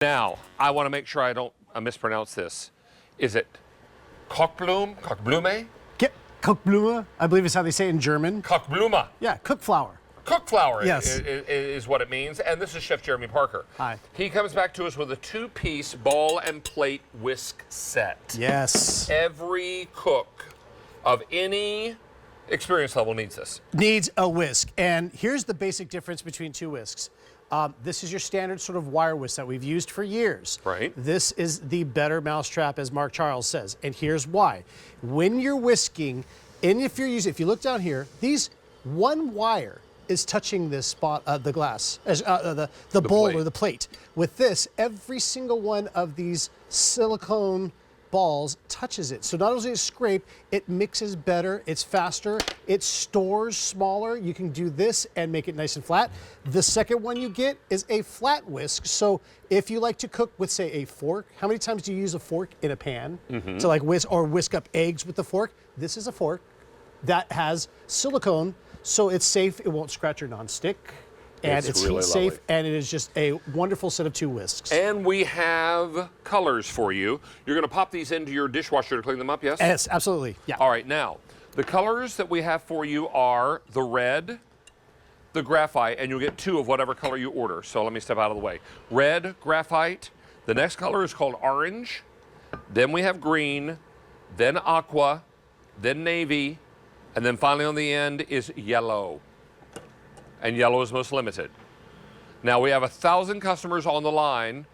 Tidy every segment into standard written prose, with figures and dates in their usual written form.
Now, I want to make sure I don't mispronounce this. Is it KOCHBLUME? KOCHBLUME? KOCHBLUME, I believe is how they say it in German. KOCHBLUME. Yeah, cook flour. Cook flour Yes. is what it means. And this is Chef Jeremy Parker. Hi. He comes back to us with a 2-piece ball and plate whisk set. Yes. Every cook of any experience level needs this. Needs a whisk. And here's the basic difference between two whisks. This is your standard sort of wire whisk that we've used for years. Right. This is the better mousetrap, as Mark Charles says. And here's why. When you're whisking, and if you look down here, one wire is touching this spot of the glass, the bowl plate. or the plate. With this, every single one of these silicone balls touches it. So not only does it scrape, it mixes better, it's faster, it stores smaller. You can do this and make it nice and flat. The second one you get is a flat whisk. So if you like to cook with, say, a fork, how many times do you use a fork in a pan to like whisk up eggs with the fork? This is a fork that has silicone, so it's safe, it won't scratch your nonstick. And it's really heat safe, lovely. and it is just a wonderful set of two whisks. And we have colors for you. You're going to pop these into your dishwasher to clean them up, yes? Yes, absolutely. Yeah. All right, now, the colors that we have for you are the red, the graphite, and you'll get 2 of whatever color you order. So let me step out of the way. Red, graphite. The next color is called orange. Then we have green, then aqua, then navy, and then finally on the end is yellow. And yellow is most limited. Now we have 1,000 customers on the line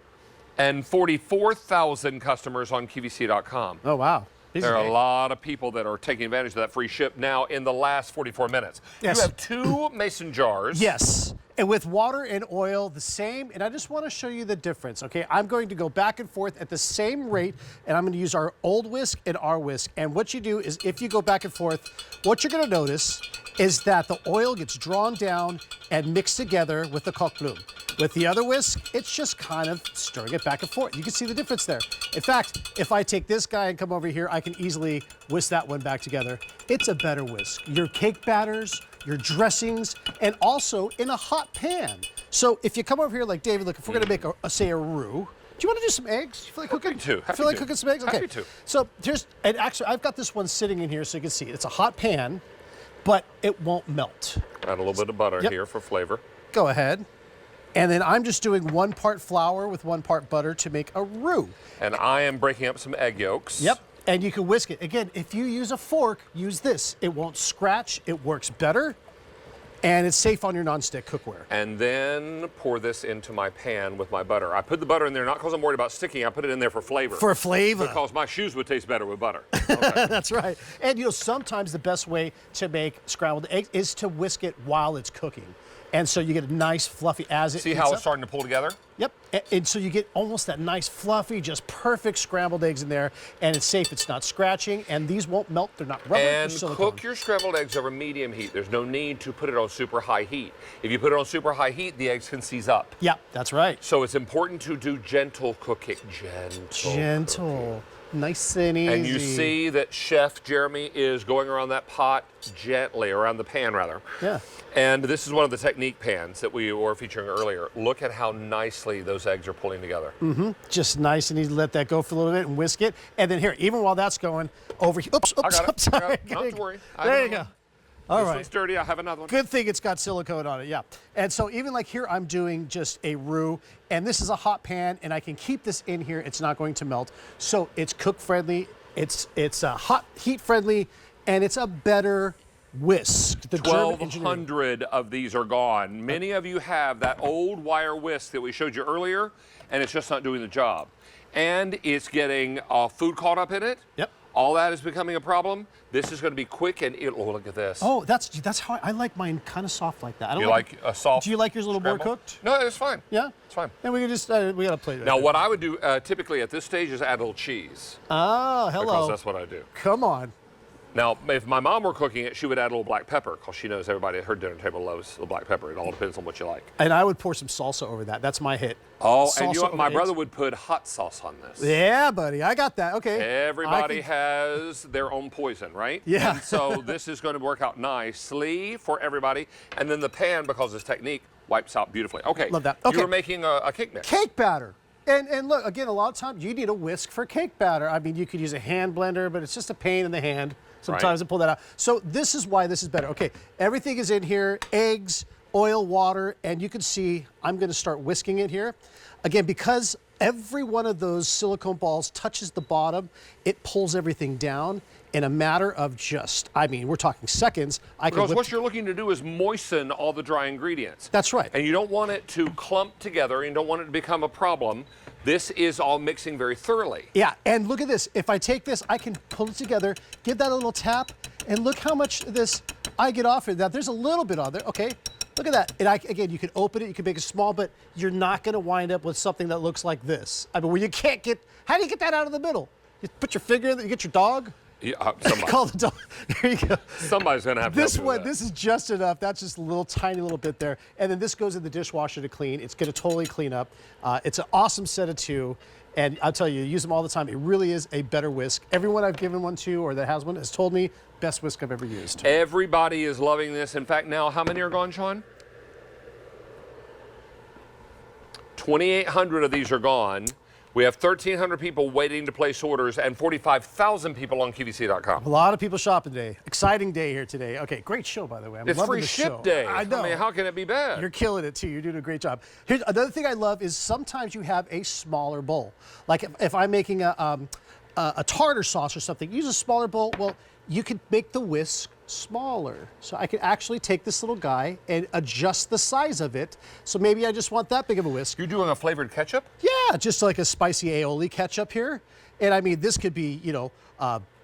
and 44,000 customers on QVC.com. Oh, wow. There are a lot of people that are taking advantage of that free ship now in the last 44 minutes. Yes. You have 2 mason jars. Yes. And with water and oil, the same. And I just want to show you the difference, okay? I'm going to go back and forth at the same rate, and I'm going to use our old whisk and our whisk. And what you do is if you go back and forth, what you're going to notice is that the oil gets drawn down and mixed together with the KOCHBLUME. With the other whisk, it's just kind of stirring it back and forth. You can see the difference there. In fact, if I take this guy and come over here, I can easily whisk that one back together. It's a better whisk. Your cake batters, your dressings, and also in a hot pan. So if you come over here like David, look, if we're gonna make say a roux, do you want to do some eggs? You feel like cooking? Feel like cooking some eggs? Okay. Happy to. So and actually I've got this one sitting in here so you can see. It's a hot pan, but it won't melt. Add a little bit of butter here for flavor. Go ahead. And then I'm just doing 1 part flour with 1 part butter to make a roux. And I am breaking up some egg yolks. Yep. And you can whisk it. Again, if you use a fork, use this. It won't scratch, it works better, and it's safe on your nonstick cookware. And then pour this into my pan with my butter. I put the butter in there not because I'm worried about sticking, I put it in there for flavor. For flavor. Because my shoes would taste better with butter. Okay. That's right. And you know, sometimes the best way to make scrambled eggs is to whisk it while it's cooking. And so you get a nice fluffy as it See how it's starting to pull together? Yep. And so you get almost that nice fluffy, just perfect scrambled eggs in there, and it's safe. It's not scratching, and these won't melt. They're not rubber. And they're silicone. cook your scrambled eggs over medium heat. There's no need to put it on super high heat. If you put it on super high heat, the eggs can seize up. Yeah, that's right. So it's important to do gentle cooking. Gentle. Nice and easy. And you see that Chef Jeremy is going around that pot gently, around the pan rather. Yeah. And this is one of the technique pans that we were featuring earlier. Look at how nicely those eggs are pulling together. Mm-hmm. Just nice and easy. Let that go for a little bit and whisk it. And then here, even while that's going, over here. Oops, I got it. sorry. Not to worry. There you go. All this right. one's dirty. I have another one. Good thing it's got silicone on it, yeah. And so even like here, I'm doing just a roux, and this is a hot pan, and I can keep this in here. It's not going to melt. So it's cook friendly, it's hot, heat friendly, and it's a better whisk. The 1,200 of these are gone. Many of you have that old wire whisk that we showed you earlier, and it's just not doing the job. And it's getting food caught up in it. Yep. All that is becoming a problem. This is going to be quick and oh, look at this. Oh, that's how I like mine, kind of soft like that. I don't You like a soft? Do you like yours a little more cooked? No, it's fine. Yeah? It's fine. And we can just, we got to plate it. Now, what I would do typically at this stage is add a little cheese. Oh, hello. Because that's what I do. Come on. Now, if my mom were cooking it, she would add a little black pepper because she knows everybody at her dinner table loves the black pepper. It all depends on what you like. And I would pour some salsa over that. That's my hit. Oh, salsa and you know, my over brother eggs. would put hot sauce on this. Yeah, buddy. I got that. Okay. Everybody has their own poison, right? Yeah. And so this is going to work out nicely for everybody. And then the pan, because it's technique, wipes out beautifully. Okay. Love that. Okay. You were making a cake mix. Cake batter. And look, again, a lot of times you need a whisk for cake batter. I mean, you could use a hand blender, but it's just a pain in the hand sometimes to pull that out. So this is why this is better. Okay, everything is in here, eggs, oil, water, and you can see I'm going to start whisking it here. Again, because every one of those silicone balls touches the bottom, it pulls everything down in a matter of just, I mean, we're talking seconds. Because what you're looking to do is moisten all the dry ingredients. That's right. And you don't want it to clump together, and you don't want it to become a problem. This is all mixing very thoroughly. Yeah, and look at this. If I take this, I can pull it together, give that a little tap, and look how much this I get off of that. There's a little bit on there, okay? Look at that. And again, you can open it, you can make it small, but you're not gonna wind up with something that looks like this. I mean, where you can't get, how do you get that out of the middle? You put your finger in there, you get your dog? Yeah, somebody. Call the dog. There you go. Somebody's gonna have to This help you with one, that. this is just enough. That's just a little tiny little bit there. And then this goes in the dishwasher to clean. It's gonna totally clean up. It's an awesome set of two. And I'll tell you, use them all the time. It really is a better whisk. Everyone I've given one to or that has one has told me, best whisk I've ever used. Everybody is loving this. In fact, now how many are gone, Sean? 2,800 of these are gone. We have 1,300 people waiting to place orders and 45,000 people on QVC.com. A lot of people shopping today. Exciting day here today. Okay, great show, by the way. I'm It's loving free the ship show. day. I know. I mean, how can it be bad? You're killing it too. You're doing a great job. Here's another thing I love is sometimes you have a smaller bowl. Like if I'm making a tartar sauce or something, use a smaller bowl. Well, you could make the whisk smaller. So I could actually take this little guy and adjust the size of it. So maybe I just want that big of a whisk. You're doing a flavored ketchup? Yeah, just like a spicy aioli ketchup here. And I mean, this could be, you know,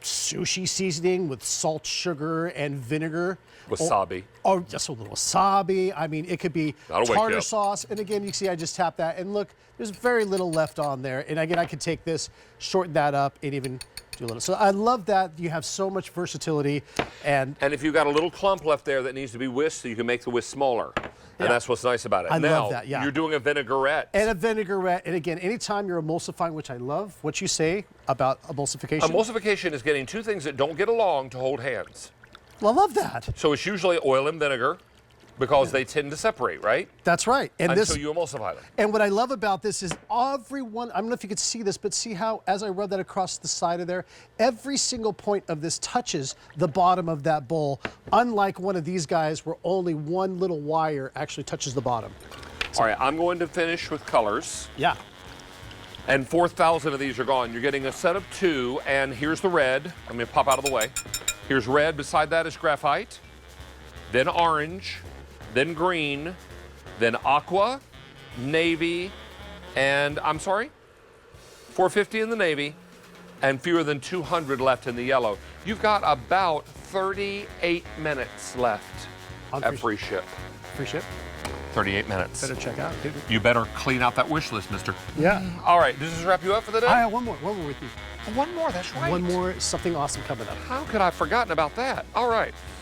sushi seasoning with salt, sugar, and vinegar. Wasabi. Or just a little wasabi. I mean, it could be That'll wake you tartar up. sauce. And again, you can see I just tap that. And look, there's very little left on there. And again, I could take this, shorten that up, and even do a little. So I love that you have so much versatility. And if you've got a little clump left there that needs to be whisked, so you can make the whisk smaller. And that's what's nice about it. I now, love that, yeah. You're doing a vinaigrette. And a vinaigrette. And again, anytime you're emulsifying, which I love what you say about emulsification. Emulsification is getting two things that don't get along to hold hands. Well, I love that. So it's usually oil and vinegar because they tend to separate, right? That's right. And Until you emulsify them. And what I love about this is everyone, I don't know if you could see this, but see how as I rub that across the side of there, every single point of this touches the bottom of that bowl, unlike one of these guys where only one little wire actually touches the bottom. All right, I'm going to finish with colors. Yeah. And 4,000 of these are gone. You're getting a set of two, and here's the red. I'm going to pop out of the way. Here's red. Beside that is graphite, then orange, then green, then aqua, navy, and I'm sorry, 450 in the navy, and fewer than 200 left in the yellow. You've got about 38 minutes left at free ship. Free ship. 38 minutes. Better check out. You better clean out that wish list, mister. Yeah. All right, does this wrap you up for the day? I have one more with you. One more, that's right. One more, something awesome coming up. How could I have forgotten about that? All right.